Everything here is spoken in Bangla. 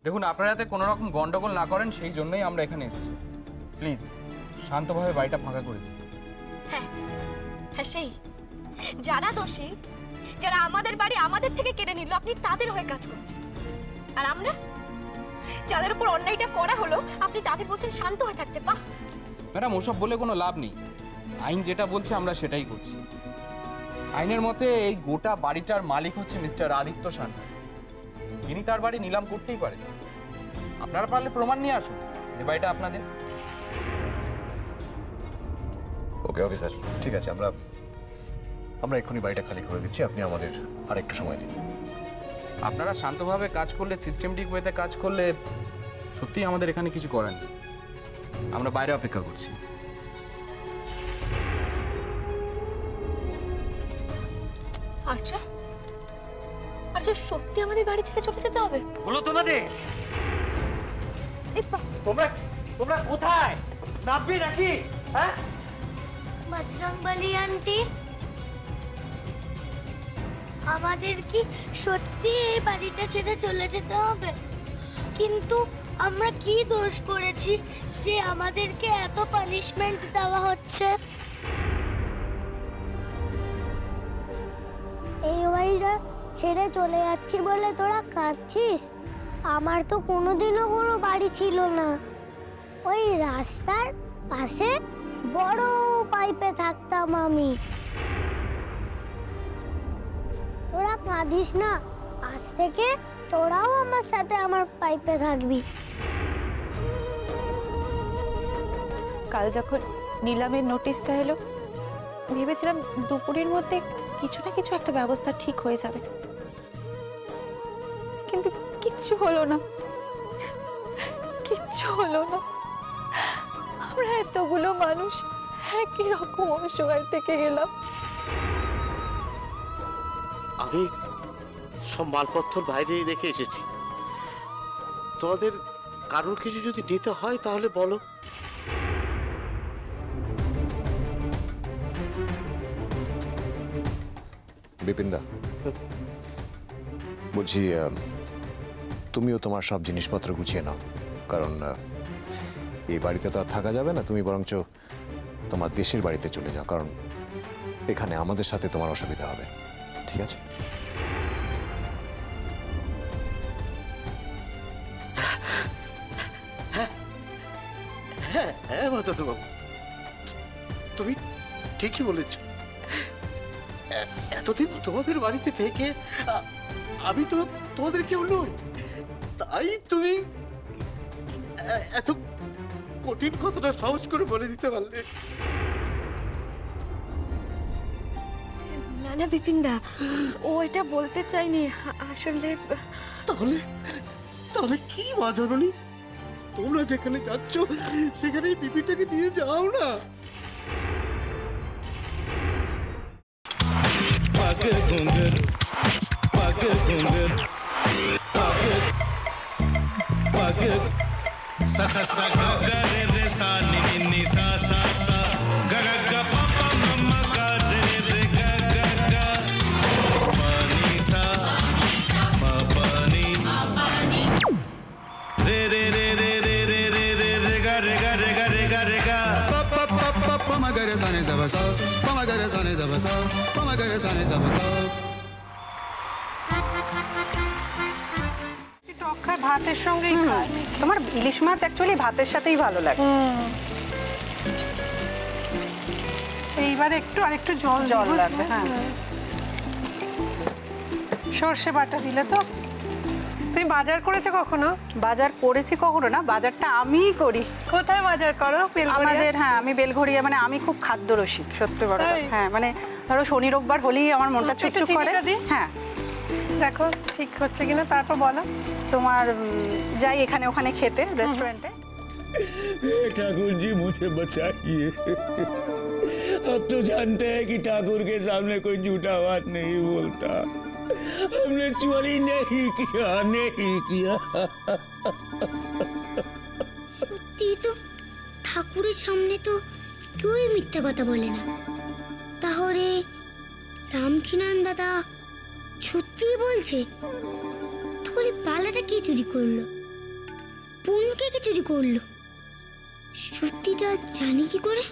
দেখুন, আপনারা যাতে কোনো রকম গন্ডগোল না করেন সেই জন্যই আমরা এখানে এসেছি। প্লিজ শান্তভাবে বাড়িটা ফাঁকা করে দিন। হ্যাঁ হ্যাঁ, সেই যারা দোষী, যারা আমাদের বাড়ি আমাদের থেকে কেড়ে নিল, আপনি তাদের হয়ে কাজ করছেন। আর আমরা যাদের উপর অন্যায়টা করা হলো, আপনি তাদের বলছেন শান্ত হয়ে থাকতে। বাহ ম্যাডাম, ওসব বলে কোনো লাভ নেই। আইন যেটা বলছে আমরা সেটাই করছি। আইনের মতে এই গোটা বাড়িটার মালিক হচ্ছে মিস্টার আদিত্য সান্যাল। তিনি তার বাড়ি নিলাম করতেই পারেন। আপনারা পারলে প্রমাণ নিয়ে আসুন এই বাড়িটা আপনাদের। ওকে অফিসার, ঠিক আছে, আমরা এক্ষুনি বাড়িটা খালি করে দিচ্ছি। আপনি আমাদের আর একটু সময় দিন। আপনারা শান্তভাবে কাজ করলে, সিস্টেমেটিক ওয়েতে কাজ করলে সত্যিই আমাদের এখানে কিছু করার নেই। আমরা বাইরে অপেক্ষা করছি। আচ্ছা আচ্ছা, সত্যি আমাদের বাড়ি ছেড়ে চলে যেতে হবে? হলো তোমাদের? তোমরা কোথায় নামবে নাকি? হ্যাঁ বজরংবলী আন্টি, আমাদের কি সত্যি এই বাড়িটা ছেড়ে চলে যেতে হবে? কিন্তু আমরা কি দোষ করেছি যে আমাদেরকে এত পানিশমেন্ট দেওয়া হচ্ছে? এই বাড়িটা ছেড়ে চলে যাচ্ছি বলে তোরা কাঁদছিস? আমার তো কোনোদিনও কোনো বাড়ি ছিল না। ওই রাস্তার পাশে বড় পাইপে থাকতাম আমি। তোরা কাঁদিস না, আজ থেকে তোরাও আমার সাথে আমার পাইপে থাকবি। কাল যখন নিলামের নোটিশটা এলো, ভেবেছিলাম দুপুরের মধ্যে কিছু না কিছু একটা ব্যবস্থা ঠিক হয়ে যাবে, কিন্তু কিচ্ছু হলো না, কিচ্ছু হলো না। আমরা এতগুলো মানুষ একই রকম অসহায় থেকে গেলাম। আমি সব মালপত্র বাইরেই রেখে এসেছি। তোমাদের কারোর কিছু যদি নিতে হয় তাহলে বলো। বিপিনদা, বলছি তুমিও তোমার সব জিনিসপত্র গুছিয়ে নাও, কারণ এই বাড়িতে তো আর থাকা যাবে না। তুমি বরঞ্চ তোমার দেশের বাড়িতে চলে যাও, কারণ এখানে আমাদের সাথে তোমার অসুবিধা হবে। ঠিক আছে? হ্যাঁ হ্যাঁ মাধববাবু, তুমি ঠিকই বলেছ। এতদিন তোমাদের বাড়িতে থেকে আমি তো তোমাদের কেউ নই, তাই তুমি এত কঠিন কথাটা সহজ করে বলে দিতে পারলে। না না বিপিনদা, ও এটা বলতে চাইনি আসলে। তাহলে কি মা জননী, তোমরা যেখানে যাচ্ছ সেখানেই বিপিটাকে নিয়ে যাও না। sa sa sa ga ga re re sa ni ni ni sa sa sa ga ga ga pa pa ma ma ga re re ga ga ga pa ni sa ma pa ni re re re re re re re re re ga re ga re ga re ga re ga pa pa pa pa pa ma ga re sa ni da ba sa pa ma ga re sa ni da ba sa pa ma ga re sa ni da ba sa ভাতের সঙ্গেই খায়। তোমার ইলিশ মাছ অ্যাকচুয়ালি ভাতের সাথেই ভালো লাগে। এইবার আরেকটু জল লাগবে। হ্যাঁ, সর্ষে বাটা দিলে তো। তুমি বাজার করেছো কখনো? বাজার করেছি কখনো না, বাজারটা আমিই করি। কোথায় বাজার করো? আমাদের, হ্যাঁ আমি বেলঘড়িয়া, মানে আমি খুব খাদ্য রসিক, সত্যি বড়। হ্যাঁ মানে ধরো শনি রোববার হলেই আমার মনটা চুপচুপ করে। হ্যাঁ দেখো ঠিক হচ্ছে কিনা, তারপর বলো। তোমার যাই এখানে ওখানে খেতে रेस्टोरेंटे। ठाकुर जी मुझे बचाइए, अब तो जानते हैं कि ठाकुर के सामने कोई झूठा बात नहीं बोलता। हमने चोरी नहीं किया। সত্যি তো, ঠাকুরের সামনে তো কেউই মিথ্যা কথা বলে না। তাহলে রামকিনান দাদা সত্যি বলছে? তাহলে পালাটা কে চুরি করলো? বোনকে কি চুরি করলো? সত্যিটা জানি কি করে?